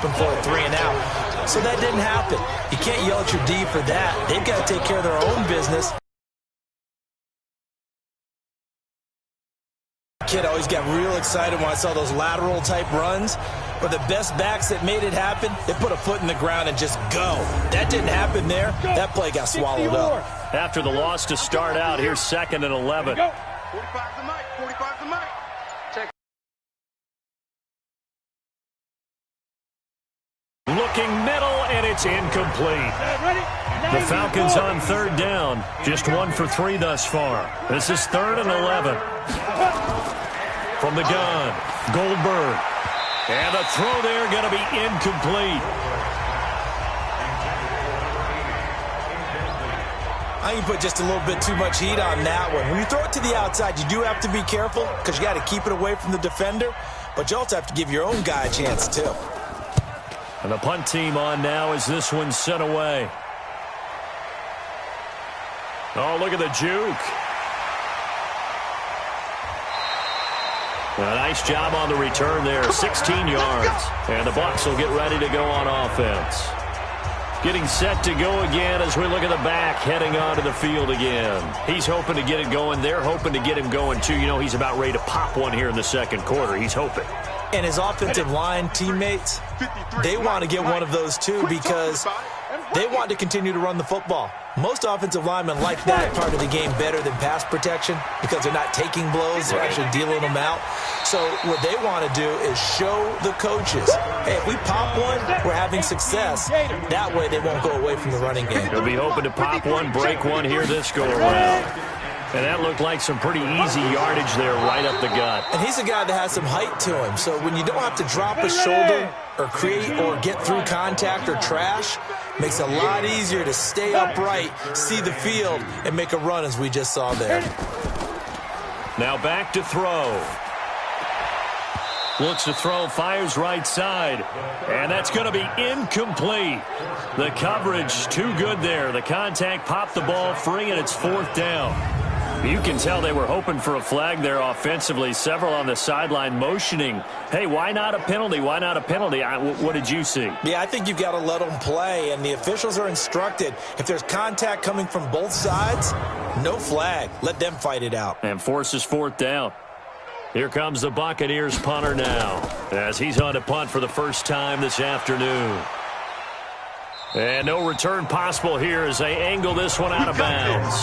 hoping for a 3 and out. So that didn't happen. You can't yell at your D for that. They've got to take care of their own business. Kid always got real excited when I saw those lateral type runs, but the best backs that made it happen, they put a foot in the ground and just go. That didn't happen there. That play got swallowed up. After the loss to start out, here's 2nd and 11. 45 to Mike, 45 to Mike. Check. Looking middle, and it's incomplete. The Falcons on 3rd down. Just 1 for 3 thus far. This is 3rd and 11. From the gun, Goldberg. And the throw there going to be incomplete. I think you put just a little bit too much heat on that one. When you throw it to the outside, you do have to be careful because you got to keep it away from the defender, but you also have to give your own guy a chance too. And the punt team on now as this one's sent away. Oh, look at the juke. A nice job on the return there, 16 yards. And the Bucs will get ready to go on offense. Getting set to go again as we look at the back heading onto the field again. He's hoping to get it going. They're hoping to get him going, too. You know, he's about ready to pop one here in the 2nd quarter. He's hoping. And his offensive line teammates, they want to get one of those, too, because they want to continue to run the football. Most offensive linemen like that part of the game better than pass protection because they're not taking blows, they're actually dealing them out. So what they want to do is show the coaches, hey, if we pop one, we're having success. That way they won't go away from the running game. They'll be hoping to pop one, break one here this go-around. And that looked like some pretty easy yardage there right up the gut. And he's a guy that has some height to him. So when you don't have to drop a shoulder or create or get through contact or trash, makes it a lot easier to stay upright, see the field, and make a run as we just saw there. Now back to throw. Looks to throw, fires right side. And that's going to be incomplete. The coverage too good there. The contact popped the ball free, and it's 4th down. You can tell they were hoping for a flag there offensively. Several on the sideline motioning, hey, why not a penalty? Why not a penalty? What did you see? Yeah, I think you've got to let them play, and the officials are instructed. If there's contact coming from both sides, no flag. Let them fight it out. And forces 4th down. Here comes the Buccaneers punter now as he's on to punt for the first time this afternoon. And no return possible here as they angle this one out of bounds.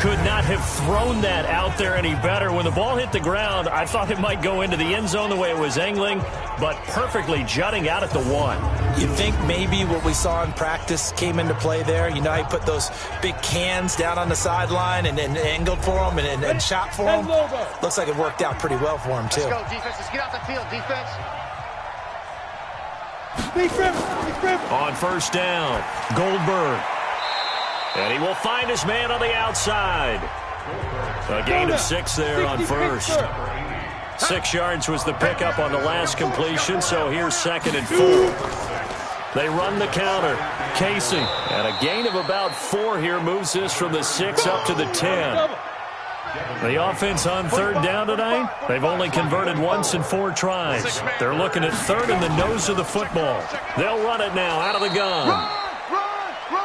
Could not have thrown that out there any better. When the ball hit the ground, I thought it might go into the end zone the way it was angling, but perfectly jutting out at the 1. You think maybe what we saw in practice came into play there? You know, he put those big cans down on the sideline and angled for him and shot for him. Looks like it worked out pretty well for him, too. Let's go, defense. Let's get out the field, defense. On 1st down, Goldberg. And he will find his man on the outside. A gain of 6 there on 1st. 6 yards was the pickup on the last completion, so here's 2nd and 4. They run the counter. Casey, and a gain of about 4 here moves this from the 6 up to the 10. The offense on 3rd down tonight, they've only converted once in 4 tries. They're looking at 3rd in the nose of the football. They'll run it now out of the gun.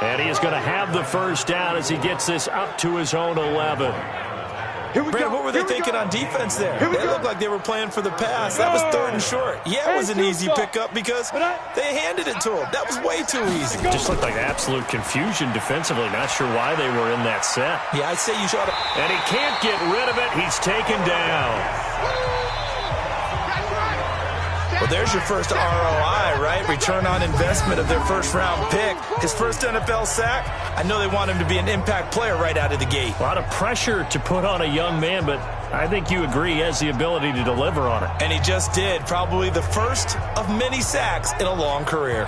And he is going to have the first down as he gets this up to his own 11. Brad, what were they thinking on defense there? They looked like they were playing for the pass. That was 3rd and short. Yeah, it was an easy pickup because they handed it to him. That was way too easy. Just looked like absolute confusion defensively. Not sure why they were in that set. Yeah, I'd say you should have. And he can't get rid of it. He's taken down. Well, there's your first ROI, right? Return on investment of their first-round pick. His first NFL sack. I know they want him to be an impact player right out of the gate. A lot of pressure to put on a young man, but I think you agree he has the ability to deliver on it. And he just did. Probably the first of many sacks in a long career.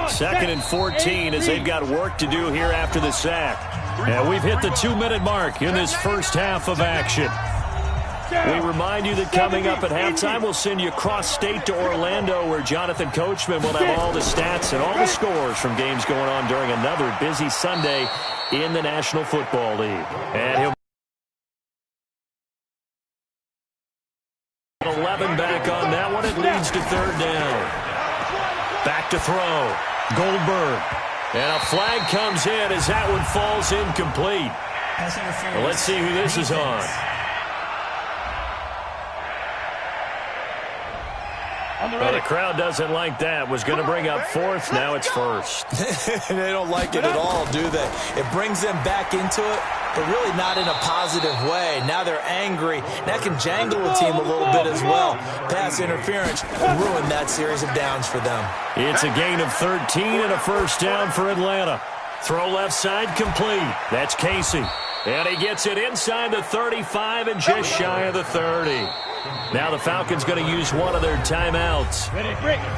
Second and 14 as they've got work to do here after the sack. And we've hit the 2-minute mark in this first half of action. We remind you that coming up at halftime, we'll send you cross-state to Orlando, where Jonathan Coachman will have all the stats and all the scores from games going on during another busy Sunday in the National Football League. And he'll 11 back on that one. It leads to third down. Back to throw. Goldberg. And a flag comes in as that one falls incomplete. Well, let's see who this is on. Well, the crowd doesn't like that. Was going to bring up fourth. Now it's first. They don't like it at all, do they? It brings them back into it, but really not in a positive way. Now they're angry. That can jangle the team a little bit as well. Pass interference ruined that series of downs for them. It's a gain of 13 and a first down for Atlanta. Throw left side complete. That's Casey. And he gets it inside the 35 and just shy of the 30. Now the Falcons going to use one of their timeouts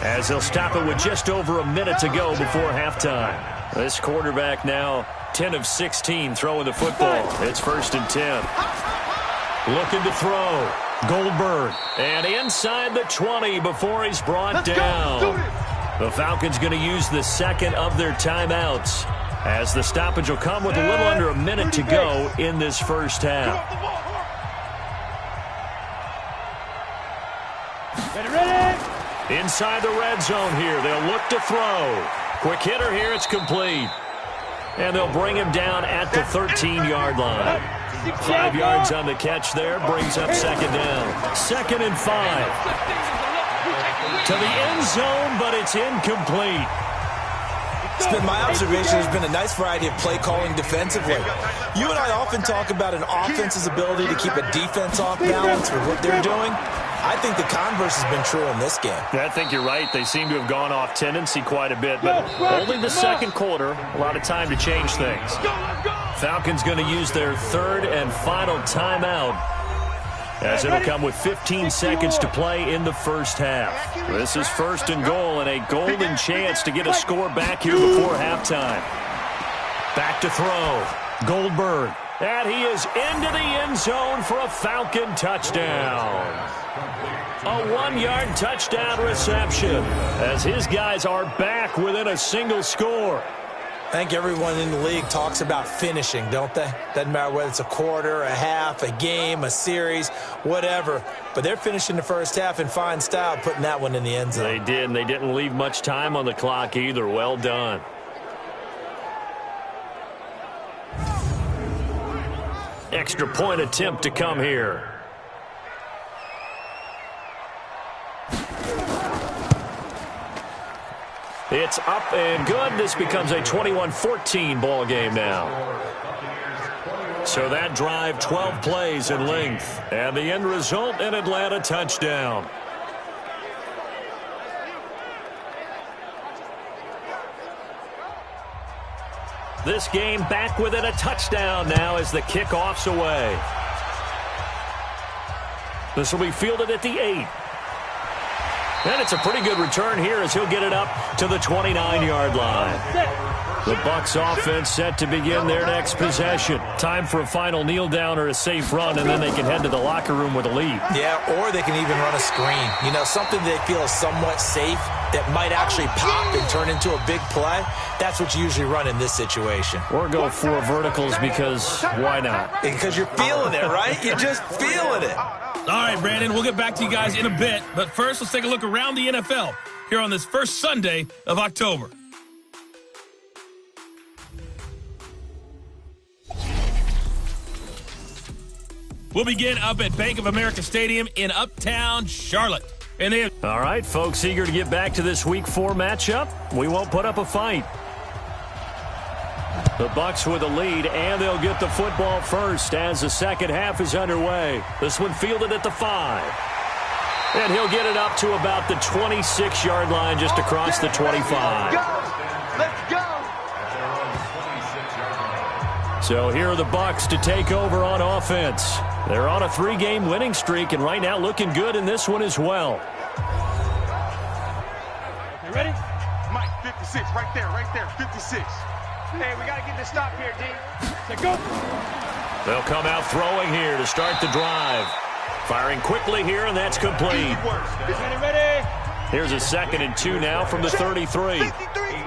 as they'll stop it with just over a minute to go before halftime. This quarterback now 10 of 16 throwing the football. It's first and 10. Looking to throw. Goldberg. And inside the 20 before he's brought down. The Falcons going to use the second of their timeouts as the stoppage will come with a little under a minute to go in this first half. Inside the red zone here. They'll look to throw. Quick hitter here. It's complete. And they'll bring him down at the 13-yard line. 5 yards on the catch there. Brings up second down. 2nd and 5. To the end zone, but it's incomplete. It's been my observation there's been a nice variety of play calling defensively. You and I often talk about an offense's ability to keep a defense off balance with what they're doing. I think the converse has been true in this game. I think you're right. They seem to have gone off tendency quite a bit, but only the second quarter, a lot of time to change things. Falcons going to use their third and final timeout as it'll come with 15 seconds to play in the first half. This is first and goal and a golden chance to get a score back here before halftime. Back to throw. Goldberg. And he is into the end zone for a Falcon touchdown. A 1-yard touchdown reception as his guys are back within a single score. I think everyone in the league talks about finishing, don't they? Doesn't matter whether it's a quarter, a half, a game, a series, whatever. But they're finishing the first half in fine style, putting that one in the end zone. They did, and they didn't leave much time on the clock either. Well done. Extra point attempt to come here. It's up and good. This becomes a 21-14 ball game now. So that drive, 12 plays in length. And the end result, an Atlanta touchdown. This game back within a touchdown now as the kickoff's away. This will be fielded at the 8. And it's a pretty good return here as he'll get it up to the 29-yard line. The Bucs offense set to begin their next possession. Time for a final kneel down or a safe run, and then they can head to the locker room with a lead. Yeah, or they can even run a screen. You know, something they feel is somewhat safe that might actually pop and turn into a big play. That's what you usually run in this situation. Or go for verticals because why not? Because you're feeling it, right? You're just feeling it. All right, Brandon, we'll get back to you guys in a bit. But first, let's take a look around the NFL here on this first Sunday of October. We'll begin up at Bank of America Stadium in Uptown Charlotte. And they have all right, folks, eager to get back to this Week 4 matchup. We won't put up a fight. The Bucs with a lead, and they'll get the football first as the second half is underway. This one fielded at the 5. And he'll get it up to about the 26-yard line just across the 25. Let's go. So here are the Bucs to take over on offense. They're on a 3-game winning streak, and right now looking good in this one as well. You ready? Mike, 56, right there, 56. Hey, we got to get this stop here, D. Let's go. They'll come out throwing here to start the drive. Firing quickly here, and that's complete. Ready. Here's a 2nd and 2 now from the 33. 53 is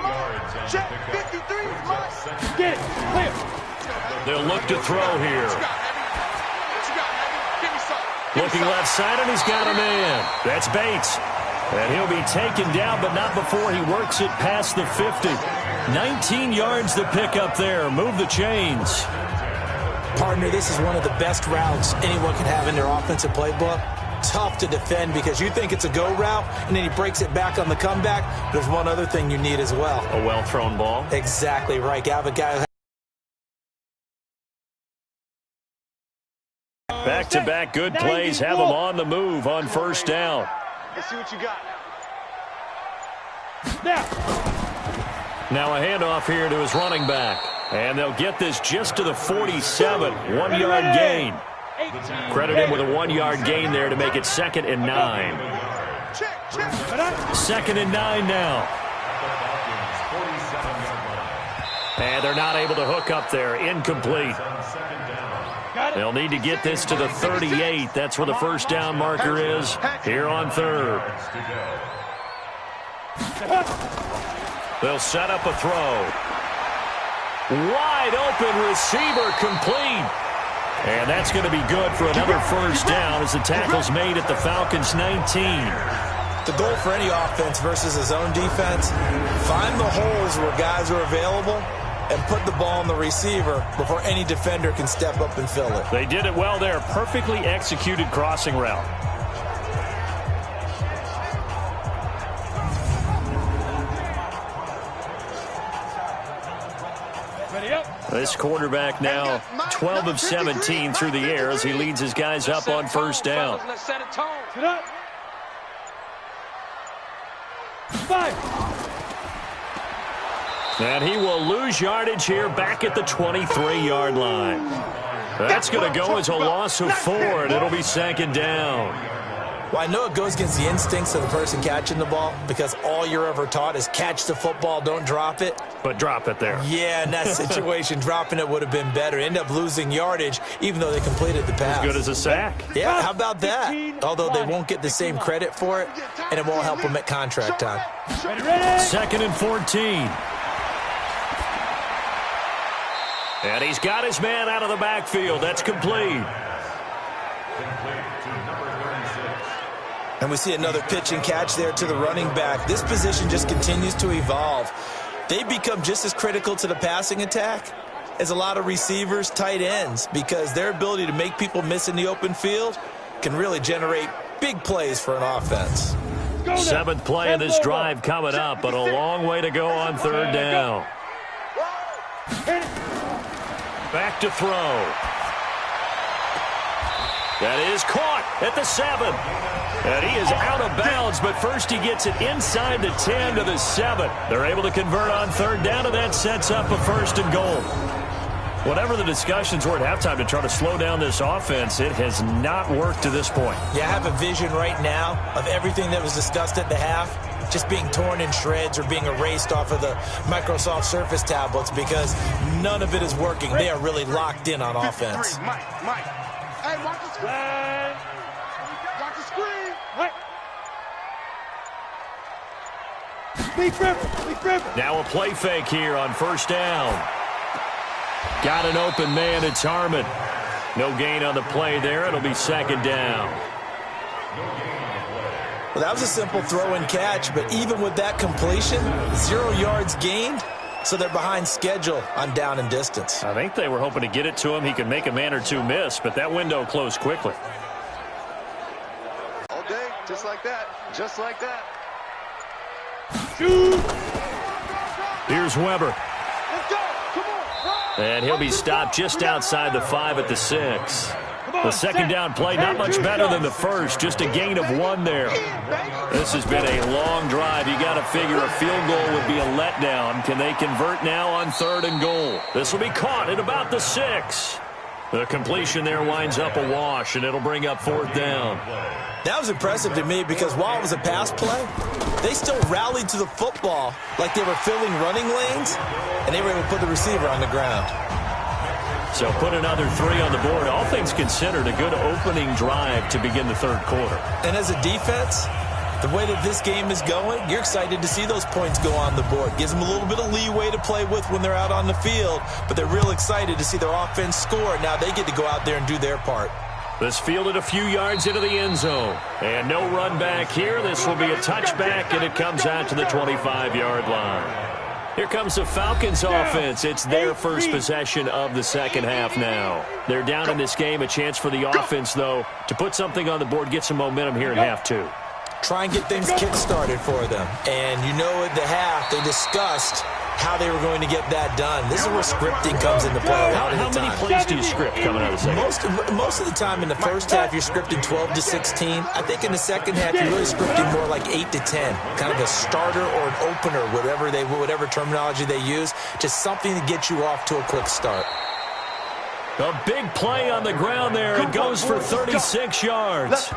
mine. Check, 53 is mine. Get it. Clear. They'll look to throw here. Looking left side, and he's got a man. That's Bates. And he'll be taken down, but not before he works it past the 50. 19 yards to pick up there. Move the chains. Partner, this is one of the best routes anyone can have in their offensive playbook. Tough to defend because you think it's a go route, and then he breaks it back on the comeback. There's one other thing you need as well. A well-thrown ball. Exactly right. You have a guy who back-to-back good plays have him on the move on first down. Let's see what you got Now a handoff here to his running back. And they'll get this just to the 47. 1-yard gain. Credit him with a 1-yard gain there to make it 2nd and 9. 2nd and 9 now. And they're not able to hook up there. Incomplete. They'll need to get this to the 38. That's where the first down marker is here on 3rd. They'll set up a throw. Wide open receiver complete. And that's going to be good for another first down as the tackle's made at the Falcons' 19. The goal for any offense versus a zone defense, find the holes where guys are available and put the ball on the receiver before any defender can step up and fill it. They did it well there. Perfectly executed crossing route. This quarterback now 12 of 17 through the air as he leads his guys up on first down. And he will lose yardage here back at the 23-yard line. That's going to go as a loss of 4, and it'll be 2nd down. Well, I know it goes against the instincts of the person catching the ball because all you're ever taught is catch the football, don't drop it. But drop it there. Yeah, in that situation, dropping it would have been better. End up losing yardage even though they completed the pass. As good as a sack. Yeah, how about that? Although they won't get the same credit for it, and it won't help them at contract time. 2nd and 14. And he's got his man out of the backfield. That's complete. And we see another pitch and catch there to the running back. This position just continues to evolve. They become just as critical to the passing attack as a lot of receivers, tight ends, because their ability to make people miss in the open field can really generate big plays for an offense. 7th play of this drive coming up, but a long way to go on 3rd down. Back to throw. That is caught at the 7. And he is out of bounds, but first he gets it inside the 10 to the 7. They're able to convert on 3rd down, and that sets up a 1st and goal. Whatever the discussions were at halftime to try to slow down this offense, it has not worked to this point. Yeah, I have a vision right now of everything that was discussed at the half just being torn in shreds or being erased off of the Microsoft Surface tablets because none of it is working. They are really locked in on offense. Mike. Hey, watch the screen. Watch the screen. Now a play fake here on 1st down. Got an open man. It's Harmon. No gain on the play there. It'll be 2nd down. Well, that was a simple throw and catch, but even with that completion, 0 yards gained, so they're behind schedule on down and distance. I think they were hoping to get it to him. He could make a man or two miss, but that window closed quickly. All day, just like that. Just like that. Here's Weber. Let's go. Come on. And he'll be stopped just outside the 5 at the 6. The 2nd down play, not much better than the first, just a gain of 1 there. This has been a long drive. You got to figure a field goal would be a letdown. Can they convert now on 3rd and goal? This will be caught at about the 6. The completion there winds up a wash, and it'll bring up 4th down. That was impressive to me because while it was a pass play, they still rallied to the football like they were filling running lanes, and they were able to put the receiver on the ground. So put another 3 on the board. All things considered, a good opening drive to begin the 3rd quarter. And as a defense, the way that this game is going, you're excited to see those points go on the board. Gives them a little bit of leeway to play with when they're out on the field, but they're real excited to see their offense score. Now they get to go out there and do their part. This fielded a few yards into the end zone. And no run back here. This will be a touchback, and it comes out to the 25-yard line. Here comes the Falcons offense. It's their first possession of the second half now. They're down in this game. A chance for the offense, though, to put something on the board, get some momentum here in half two. Try and get things kick-started for them. And you know at the half, they discussed how they were going to get that done. This is where scripting comes into play. How many plays do you script coming out of the second? Most of the time in the first half, you're scripting 12 to 16. I think in the second half, you're really scripting more like 8 to 10. Kind of a starter or an opener, whatever terminology they use. Just something to get you off to a quick start. A big play on the ground there. It goes for 36 yards.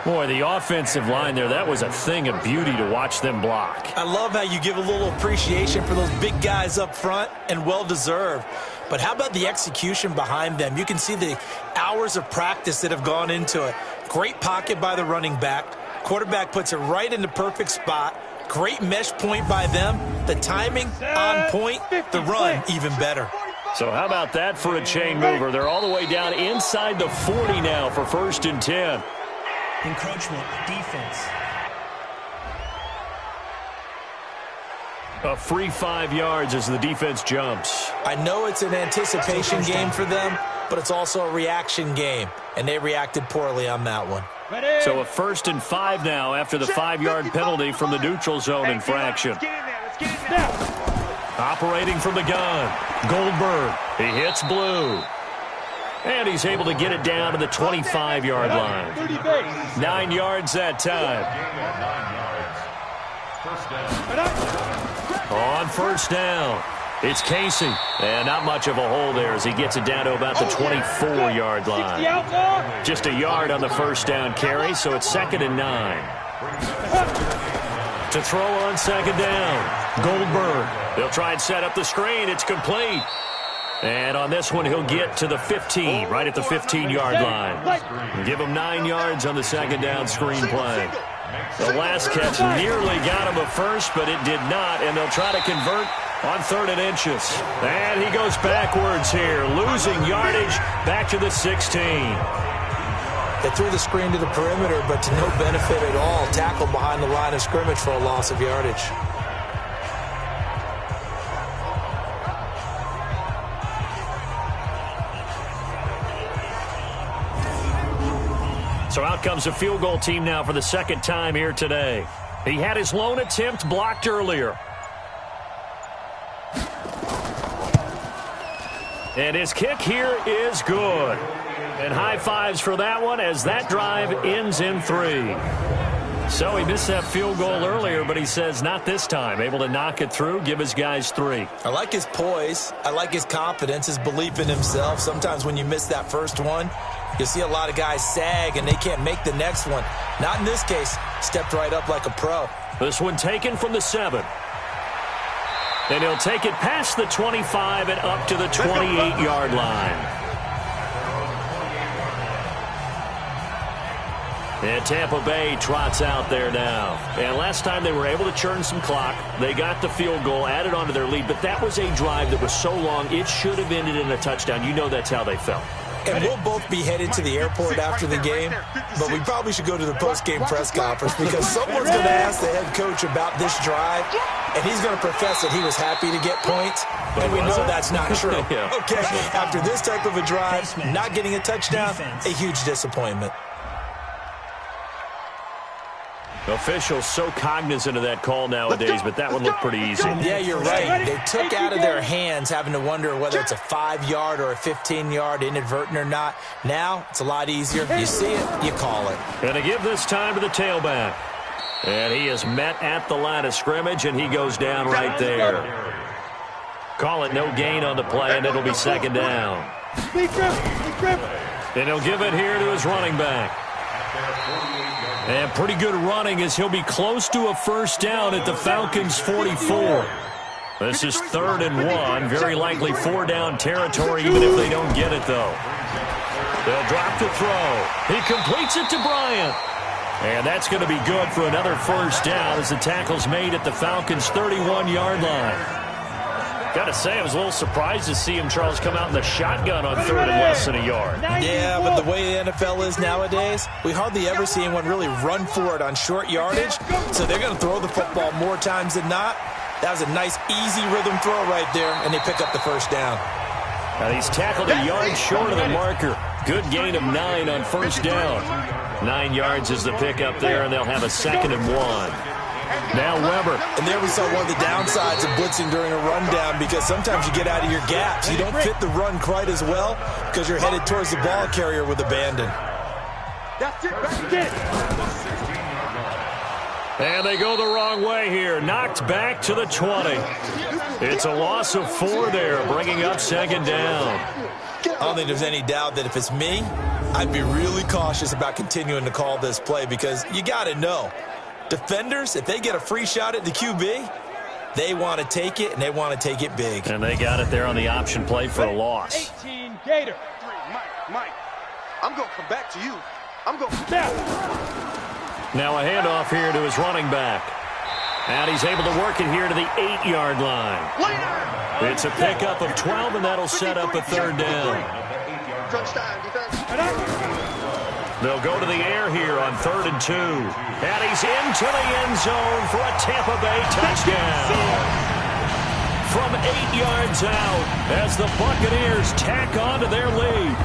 Boy, the offensive line there, that was a thing of beauty to watch them block. I love how you give a little appreciation for those big guys up front, and well-deserved. But how about the execution behind them? You can see the hours of practice that have gone into it. Great pocket by the running back. Quarterback puts it right in the perfect spot. Great mesh point by them. The timing on point. The run even better. So how about that for a chain mover? They're all the way down inside the 40 now for 1st and 10. Encroachment, defense. A free 5 yards as the defense jumps. I know it's an anticipation game for them, but it's also a reaction game, and they reacted poorly on that one. So a 1st and 5 now after the 5-yard penalty from the neutral zone infraction. Operating from the gun, Goldberg. He hits Blue. And he's able to get it down to the 25-yard line. 9 yards that time. On 1st down, it's Casey. And not much of a hole there as he gets it down to about the 24-yard line. Just a yard on the 1st down carry, so it's 2nd and 9. To throw on 2nd down, Goldberg. They'll try and set up the screen. It's complete. And on this one, he'll get to the 15, right at the 15-yard line. Give him 9 yards on the 2nd down screen play. The last catch nearly got him a first, but it did not, and they'll try to convert on 3rd and inches. And he goes backwards here, losing yardage back to the 16. They threw the screen to the perimeter, but to no benefit at all. Tackled behind the line of scrimmage for a loss of yardage. So out comes a field goal team now for the 2nd time here today. He had his lone attempt blocked earlier. And his kick here is good. And high fives for that one as that drive ends in 3. So he missed that field goal earlier, but he says not this time. Able to knock it through, give his guys 3. I like his poise. I like his confidence, his belief in himself. Sometimes when you miss that first one, you'll see a lot of guys sag and they can't make the next one. Not in this case. Stepped right up like a pro. This one taken from the 7. And he'll take it past the 25 and up to the 28-yard line. And Tampa Bay trots out there now. And last time they were able to churn some clock. They got the field goal, added on to their lead. But that was a drive that was so long, it should have ended in a touchdown. You know that's how they felt. And we'll both be headed to the airport after the game, but we probably should go to the post-game press conference because someone's going to ask the head coach about this drive, and he's going to profess that he was happy to get points, and we know that's not true. Yeah. Okay, after this type of a drive, not getting a touchdown, a huge disappointment. Officials so cognizant of that call nowadays, but that one looked pretty easy. Yeah, you're right. They took out of their hands having to wonder whether it's a 5-yard or a 15-yard, inadvertent or not. Now, it's a lot easier. You see it, you call it. And to give this time to the tailback. And he is met at the line of scrimmage, and he goes down right there. Call it no gain on the play, and it'll be 2nd down. And he'll give it here to his running back. And pretty good running as he'll be close to a 1st down at the Falcons' 44. This is 3rd and 1. Very likely 4-down territory even if they don't get it, though. They'll drop the throw. He completes it to Bryant. And that's going to be good for another 1st down as the tackle's made at the Falcons' 31-yard line. Got to say, I was a little surprised to see him, Charles, come out in the shotgun on third and less than a yard. Yeah, but the way the NFL is nowadays, we hardly ever see anyone really run for it on short yardage, so they're going to throw the football more times than not. That was a nice, easy rhythm throw right there, and they pick up the first down. And he's tackled a yard short of the marker. Good gain of 9 on first down. 9 yards is the pickup there, and they'll have a 2nd and 1. Now Weber. And there we saw one of the downsides of blitzing during a rundown, because sometimes you get out of your gaps. You don't fit the run quite as well because you're headed towards the ball carrier with abandon. That's it. Back again. And they go the wrong way here. Knocked back to the 20. It's a loss of 4 there, bringing up 2nd down. I don't think there's any doubt that if it's me, I'd be really cautious about continuing to call this play, because you got to know, defenders, if they get a free shot at the QB, they want to take it, and they want to take it big. And they got it there on the option play for a loss. 18 Gator. Mike. I'm going to come back to you. I'm going to Now a handoff here to his running back. And he's able to work it here to the 8-yard line. It's a pickup of 12, and that'll set up a 3rd down. They'll go to the air here on 3rd and 2. And he's into the end zone for a Tampa Bay touchdown. From 8 yards out as the Buccaneers tack on to their lead.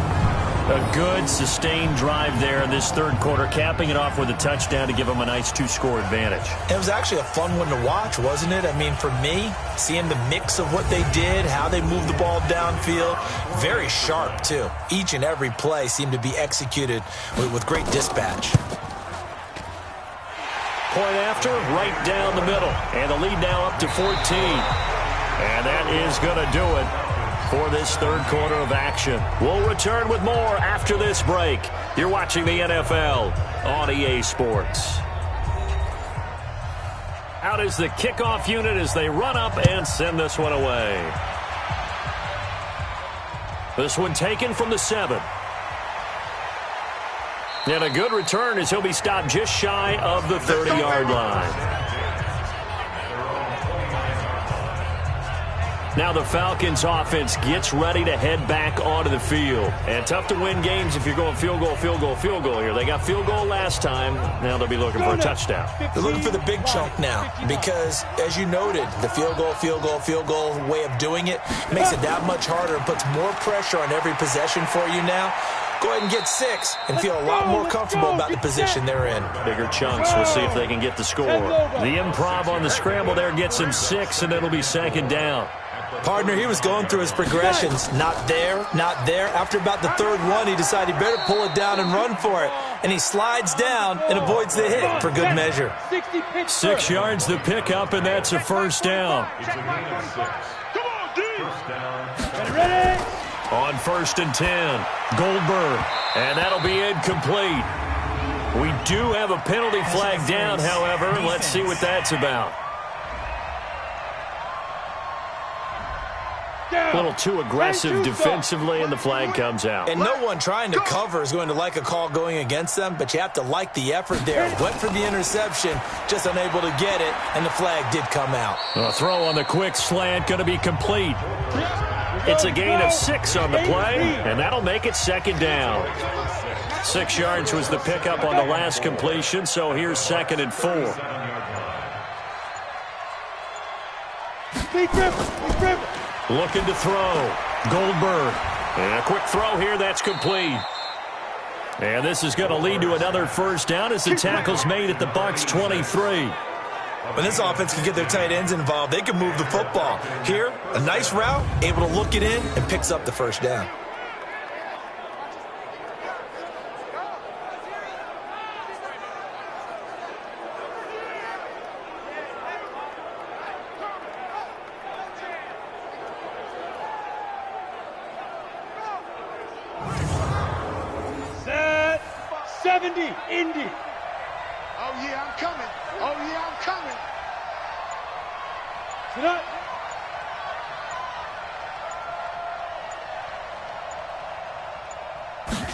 A good, sustained drive there in this 3rd quarter, capping it off with a touchdown to give them a nice 2-score advantage. It was actually a fun one to watch, wasn't it? I mean, for me, seeing the mix of what they did, how they moved the ball downfield, very sharp, too. Each and every play seemed to be executed with great dispatch. Point after, right down the middle. And the lead now up to 14. And that is going to do it for this 3rd quarter of action. We'll return with more after this break. You're watching the NFL on EA Sports. Out is the kickoff unit as they run up and send this one away. This one taken from the 7. And a good return as he'll be stopped just shy of the 30-yard line. Now the Falcons offense gets ready to head back onto the field. And tough to win games if you're going field goal here. They got field goal last time. Now they'll be looking for a touchdown. They're looking for the big chunk now because, as you noted, the field goal way of doing it makes it that much harder and puts more pressure on every possession for you now. Go ahead and get 6 and feel a lot more comfortable about the position they're in. Bigger chunks. We'll see if they can get the score. The improv on the scramble there gets him 6, and it'll be 2nd down. Partner, he was going through his progressions. Not there, not there. After about the 3rd one, he decided he better pull it down and run for it. And he slides down and avoids the hit for good measure. 6 yards the pickup, and that's a 1st down. On 1st and 10, Goldberg. And that'll be incomplete. We do have a penalty flag down, however. Let's see what that's about. A little too aggressive defensively, and the flag comes out. And no one trying to cover is going to like a call going against them, but you have to like the effort there. Went for the interception, just unable to get it, and the flag did come out. A throw on the quick slant going to be complete. It's a gain of 6 on the play, and that'll make it 2nd down. 6 yards was the pickup on the last completion, so here's 2nd and 4. Looking to throw. Goldberg. And a quick throw here. That's complete. And this is going to lead to another 1st down as the tackle's made at the Bucs 23. When this offense can get their tight ends involved, they can move the football. Here, a nice route, able to look it in, and picks up the 1st down. Set 70, Indy. Oh, yeah, I'm coming. Oh, yeah, I'm coming. Sit up.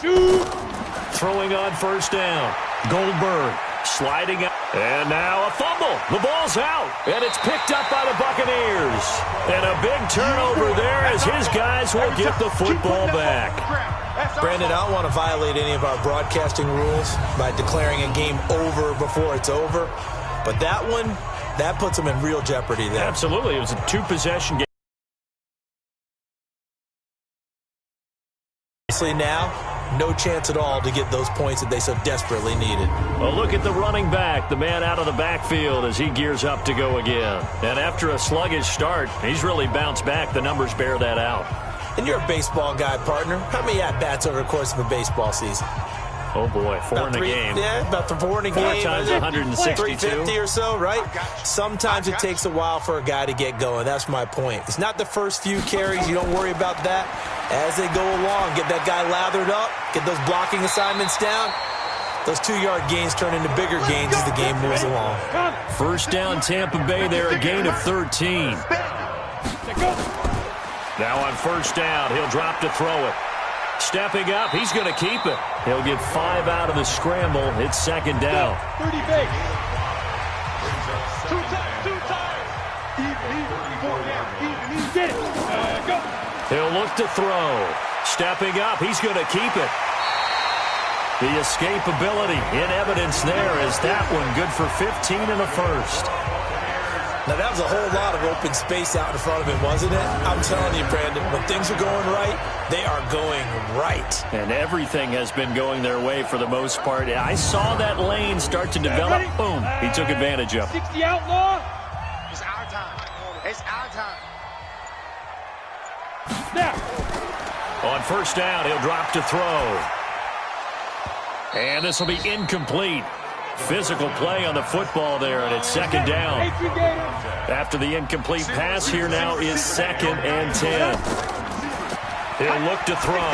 Shoot. Throwing on 1st down. Goldberg. Sliding up. And now a fumble. The ball's out. And it's picked up by the Buccaneers. And a big turnover there as his guys will get the football back. Brandon, I don't want to violate any of our broadcasting rules by declaring a game over before it's over. But that one, that puts them in real jeopardy there. Absolutely. It was a two-possession game. Now, no chance at all to get those points that they so desperately needed. Well, look at the running back, the man out of the backfield as he gears up to go again. And after a sluggish start, he's really bounced back. The numbers bear that out. And you're a baseball guy, partner. How many at-bats over the course of a baseball season? Oh, boy, four in a game. Yeah, about 4 in a game. 4 times 162. 350 or so, right? Sometimes it takes a while for a guy to get going. That's my point. It's not the first few carries. You don't worry about that. As they go along, get that guy lathered up, get those blocking assignments down. Those 2-yard gains turn into bigger gains as the game moves along. First down, Tampa Bay there, a gain of 13. Now on first down, he'll drop to throw it. Stepping up, he's going to keep it. He'll get 5 out of the scramble. It's second down. 30 big. Two times. Even. Get it. Go. He'll look to throw. Stepping up, he's going to keep it. The escapability in evidence there is that one good for 15 and a first. Now, that was a whole lot of open space out in front of him, wasn't it? I'm telling you, Brandon, when things are going right, they are going right. And everything has been going their way for the most part. I saw that lane start to develop. Boom. He took advantage of it. 60 outlaw. It's our time. It's our time. Snap. On first down, he'll drop to throw. And this will be incomplete. Physical play on the football there, and it's second down. After the incomplete pass, here now is 2nd and 10. He'll look to throw.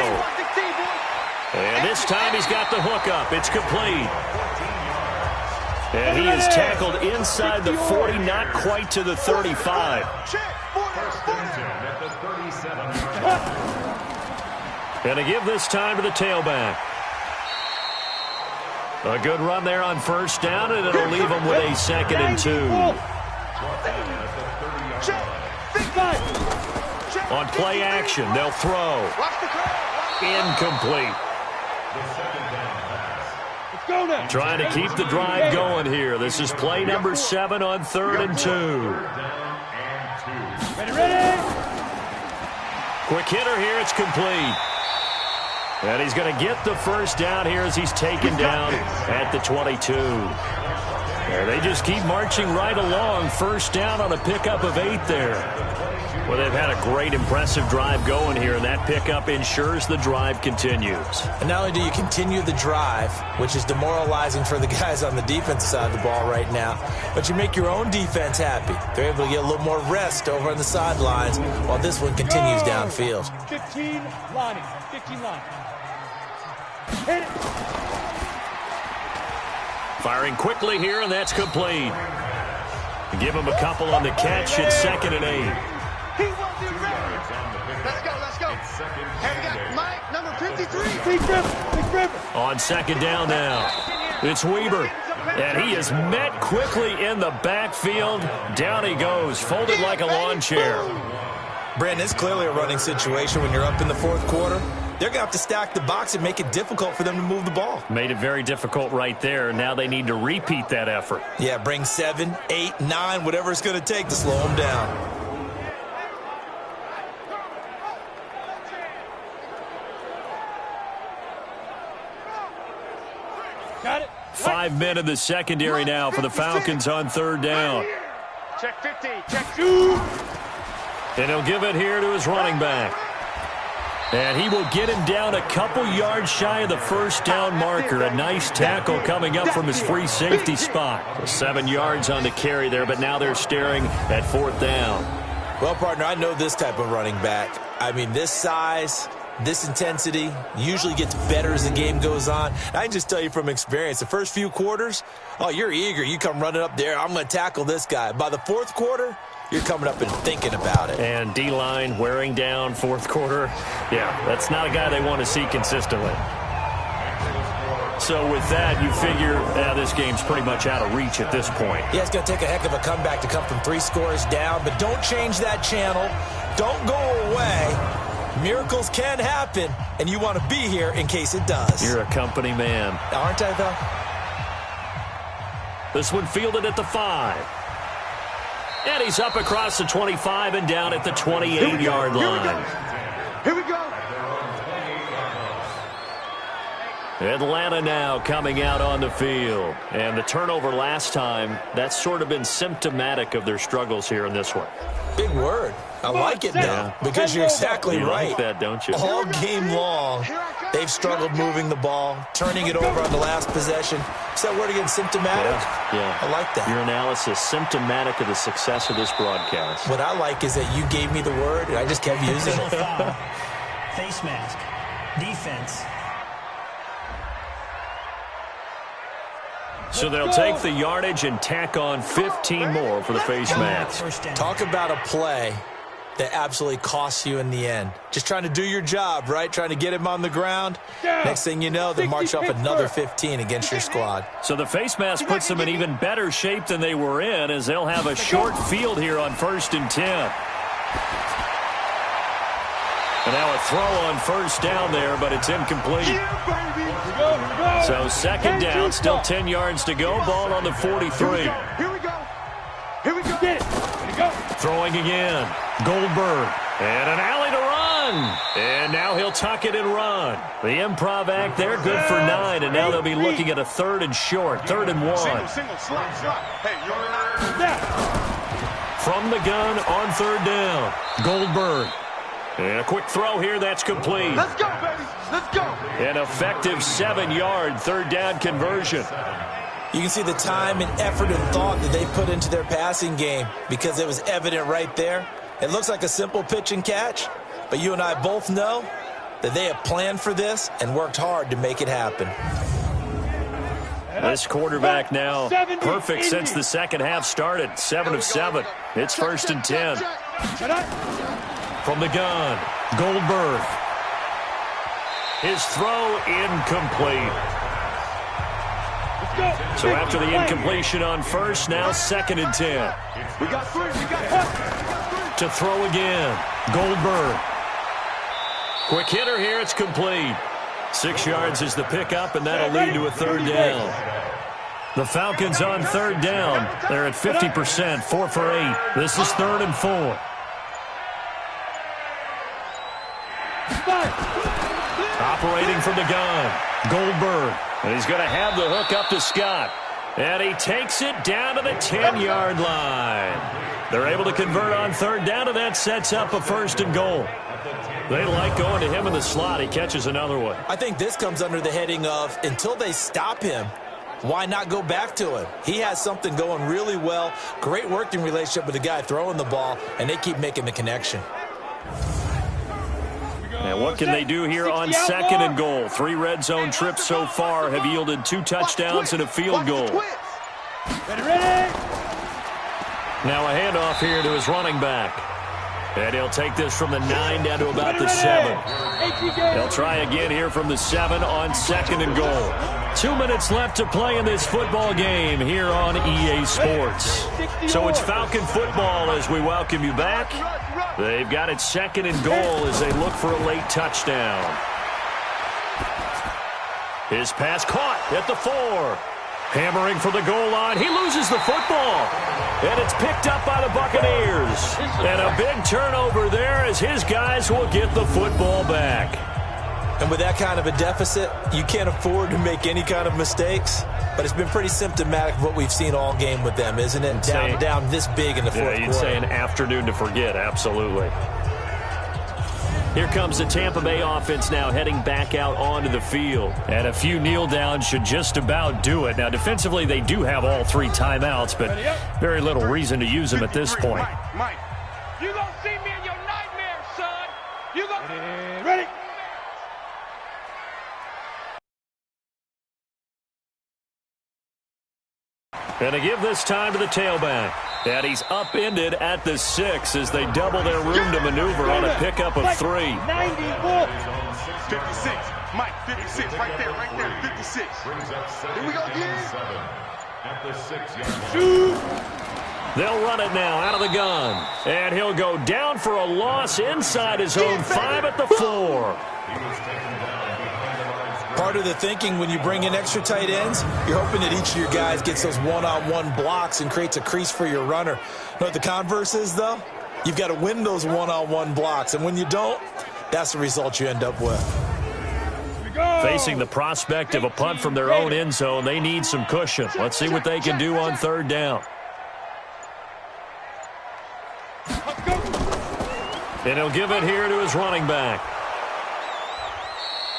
And this time he's got the hook up. It's complete. And he is tackled inside the 40, not quite to the 35. And to give this time to the tailback. A good run there on first down, and it'll leave them with a 2nd and 2. On play action, they'll throw. Incomplete. Trying to keep the drive going here. This is play number 7 on 3rd and 2. Ready. Quick hitter here, it's complete. And he's going to get the first down here as he's taken down at the 22. And they just keep marching right along. First down on a pickup of 8 there. Well, they've had a great, impressive drive going here, and that pickup ensures the drive continues. And not only do you continue the drive, which is demoralizing for the guys on the defensive side of the ball right now, but you make your own defense happy. They're able to get a little more rest over on the sidelines while this one continues downfield. 15 lining. 15 line. Hit it. Firing quickly here, and that's complete. Give him a couple on the catch. It's 2nd and 8. He won't be ready. Let's go. And we got Mike, number 53. Big River. On second down now, it's Weber. And he is met quickly in the backfield. Down he goes, folded like a lawn chair. Brandon, it's clearly a running situation when you're up in the 4th quarter. They're going to have to stack the box and make it difficult for them to move the ball. Made it very difficult right there. Now they need to repeat that effort. Yeah, bring 7, 8, 9, whatever it's going to take to slow them down. Got it. 5 men in the secondary now for the Falcons on 3rd down. Check 50. Check 2. And he'll give it here to his running back. And he will get him down a couple yards shy of the first down marker. A nice tackle coming up from his free safety spot. 7 yards on the carry there, but now they're staring at 4th down. Well, partner, I know this type of running back. I mean, this size, this intensity usually gets better as the game goes on. I can just tell you from experience, the first few quarters, oh, you're eager. You come running up there, I'm going to tackle this guy. By the 4th quarter, you're coming up and thinking about it. And D-line wearing down 4th quarter. Yeah, that's not a guy they want to see consistently. So with that, you figure this game's pretty much out of reach at this point. Yeah, it's going to take a heck of a comeback to come from 3 scores down, but don't change that channel. Don't go away. Miracles can happen, and you want to be here in case it does. You're a company man. Aren't I, though? This one fielded at the 5. And he's up across the 25 and down at the 28-yard line. Here we go. Atlanta now coming out on the field. And the turnover last time, that's sort of been symptomatic of their struggles here in this one. Big word. I like it, though, because you're exactly right. Like that, don't you? All game long, they've struggled moving the ball, turning it over on the last possession. Is that word again, symptomatic? Yeah. I like that. Your analysis, symptomatic of the success of this broadcast. What I like is that you gave me the word, and I just kept using it. Face mask. Defense. So they'll take the yardage and tack on 15 more for the face mask. Talk about a play that absolutely costs you in the end. Just trying to do your job, right? Trying to get him on the ground. Next thing you know, they march off another 15 against your squad. So the face mask puts them in even better shape than they were in, as they'll have a short field here on 1st and 10. And now a throw on 1st down there, but it's incomplete. So 2nd down, still 10 yards to go. Ball on the 43. Here we go. Here we go. Get it. Here we go. Throwing again. Goldberg. And an alley to run. And now he'll tuck it and run. The improv act there, good for 9. And now they'll be looking at a 3rd and short. 3rd and 1. Single, slot. Hey, you're From the gun on 3rd down. Goldberg. And a quick throw here, that's complete. Let's go, baby. Let's go. An effective 7-yard 3rd down conversion. You can see the time and effort and thought that they put into their passing game because it was evident right there. It looks like a simple pitch and catch, but you and I both know that they have planned for this and worked hard to make it happen. This quarterback now perfect since the second half started. 7 of 7. It's 1st and 10. From the gun, Goldberg. His throw incomplete. So after the incompletion on 1st, now 2nd and 10. We got 3. We got 3. To throw again, Goldberg. Quick hitter here, it's complete. 6 yards is the pickup, and that'll lead to a 3rd down. The Falcons on 3rd down. They're at 50%, 4 for 8. This is 3rd and 4. Operating from the gun, Goldberg. And he's going to have the hook up to Scott. And he takes it down to the 10-yard line. They're able to convert on 3rd down, and that sets up a 1st and goal. They like going to him in the slot. He catches another one. I think this comes under the heading of until they stop him, why not go back to him? He has something going really well. Great working relationship with the guy throwing the ball, and they keep making the connection. And what can they do here on 2nd and goal? 3 red zone trips so far have yielded 2 touchdowns and a field goal. Ready. Now a handoff here to his running back. And he'll take this from the 9 down to about the 7. They'll try again here from the 7 on 2nd and goal. 2 minutes left to play in this football game here on EA Sports. So it's Falcon football as we welcome you back. They've got it 2nd and goal as they look for a late touchdown. His pass caught at the 4. Hammering for the goal line. He loses the football. And it's picked up by the Buccaneers. And a big turnover there as his guys will get the football back. And with that kind of a deficit, you can't afford to make any kind of mistakes. But it's been pretty symptomatic of what we've seen all game with them, isn't it? Down this big in the fourth quarter. You'd say an afternoon to forget, absolutely. Here comes the Tampa Bay offense now heading back out onto the field. And a few kneel downs should just about do it. Now, defensively, they do have all 3 timeouts, but very little reason to use them at this point. Mike. You gonna see me in your nightmares, son. You gonna... Ready. And to give this time to the tailback. And he's upended at the 6 as they double their room to maneuver on a pickup of 3. 94. 56. Mike, 56, right there, 56. Here we go again. At the 6-yard line. They'll run it now out of the gun. And he'll go down for a loss inside his own 5 at the 4. Part of the thinking when you bring in extra tight ends, you're hoping that each of your guys gets those one-on-one blocks and creates a crease for your runner. You know what the converse is, though? You've got to win those one-on-one blocks, and when you don't, that's the result you end up with. Facing the prospect of a punt from their own end zone, they need some cushion. Let's see what they can do on 3rd down. And he'll give it here to his running back.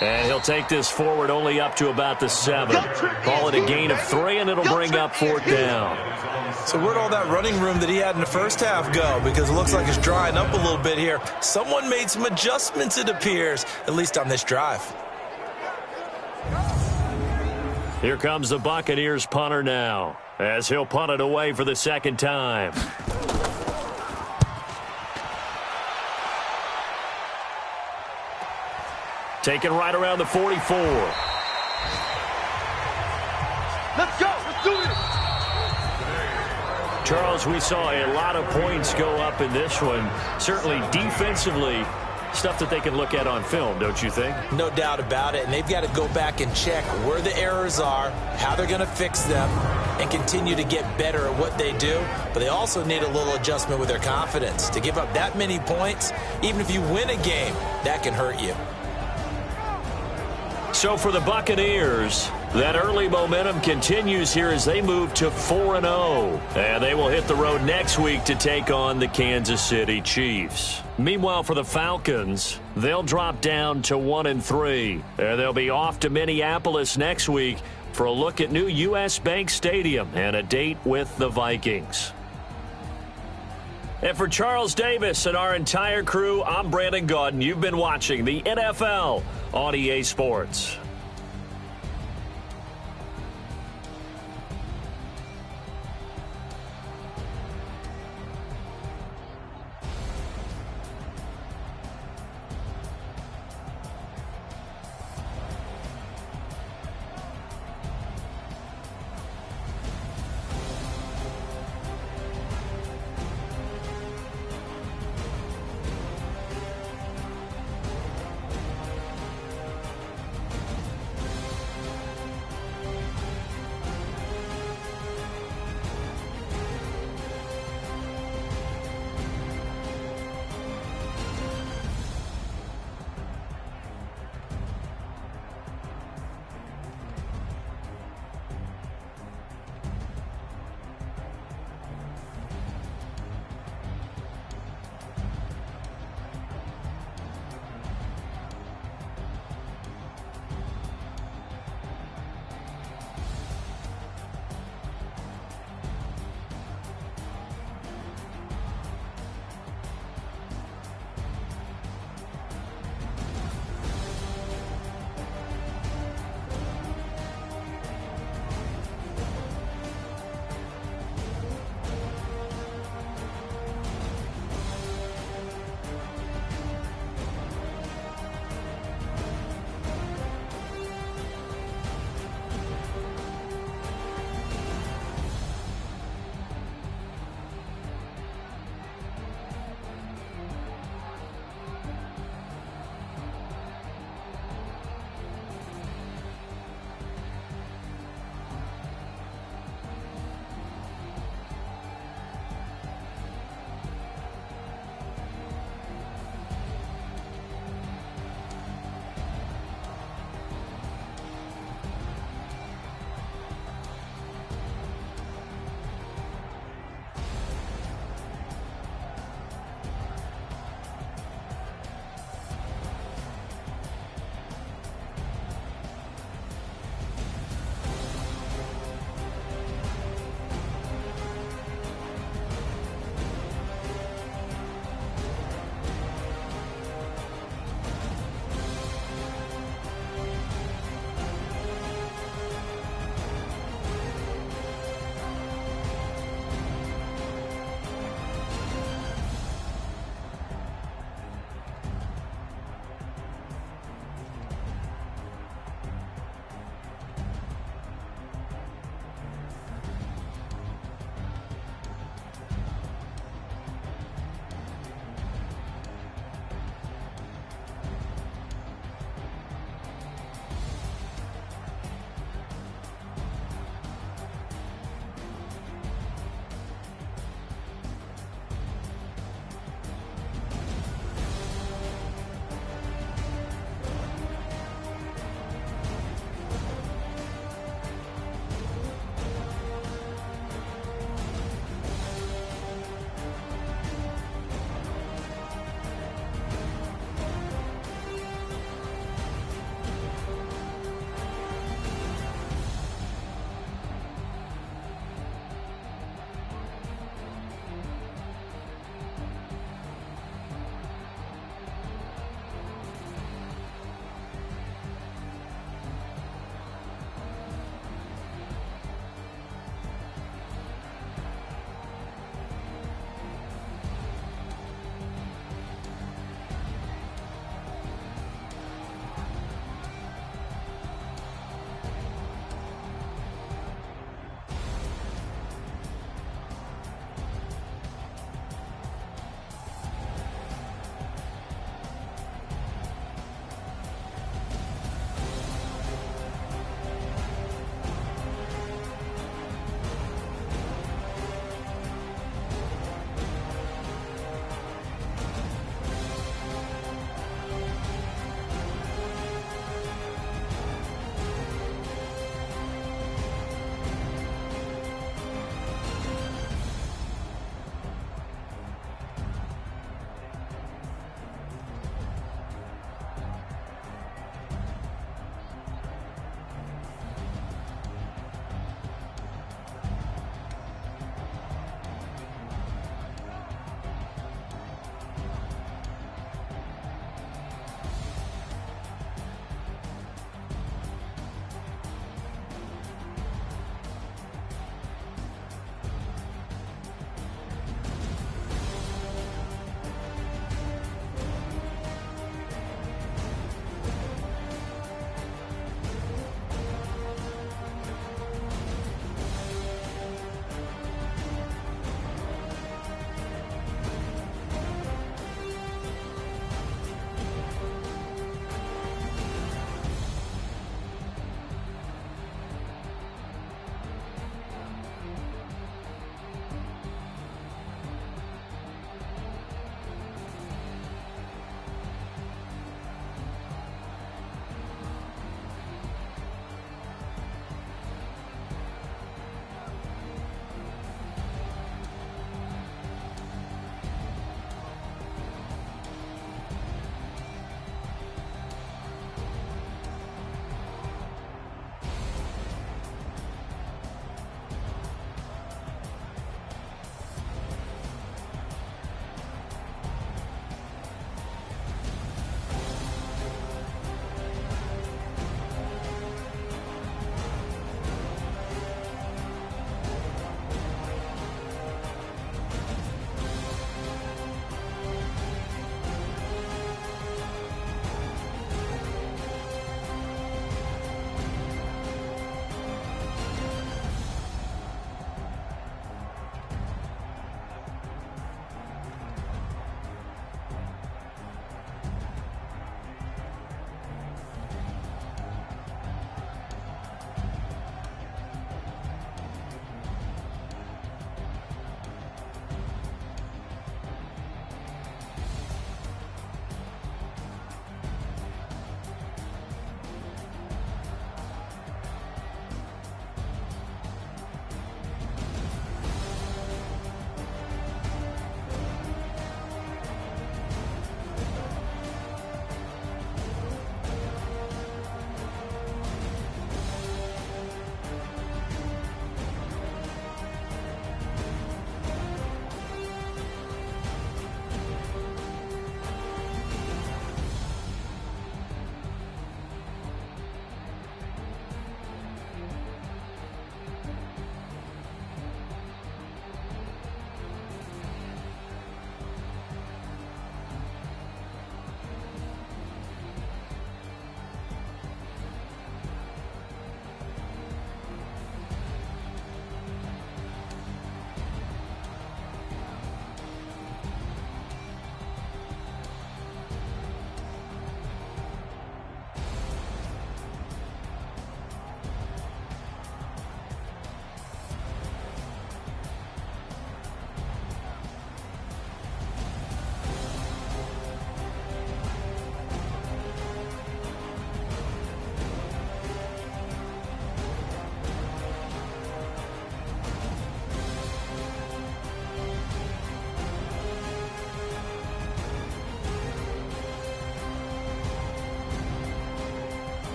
And he'll take this forward only up to about the 7. Call it a gain of 3, and it'll bring up 4th down. So where'd all that running room that he had in the first half go? Because it looks like it's drying up a little bit here. Someone made some adjustments, it appears, at least on this drive. Here comes the Buccaneers punter now, as he'll punt it away for the 2nd time. Taken right around the 44. Let's go. Let's do it. Charles, we saw a lot of points go up in this one. Certainly defensively, stuff that they can look at on film, don't you think? No doubt about it, and they've got to go back and check where the errors are, how they're going to fix them, and continue to get better at what they do. But they also need a little adjustment with their confidence. To give up that many points, even if you win a game, that can hurt you. So for the Buccaneers, that early momentum continues here as they move to 4-0. And they will hit the road next week to take on the Kansas City Chiefs. Meanwhile, for the Falcons, they'll drop down to 1-3. And they'll be off to Minneapolis next week for a look at new U.S. Bank Stadium and a date with the Vikings. And for Charles Davis and our entire crew, I'm Brandon Gaudin. You've been watching the NFL on EA Sports.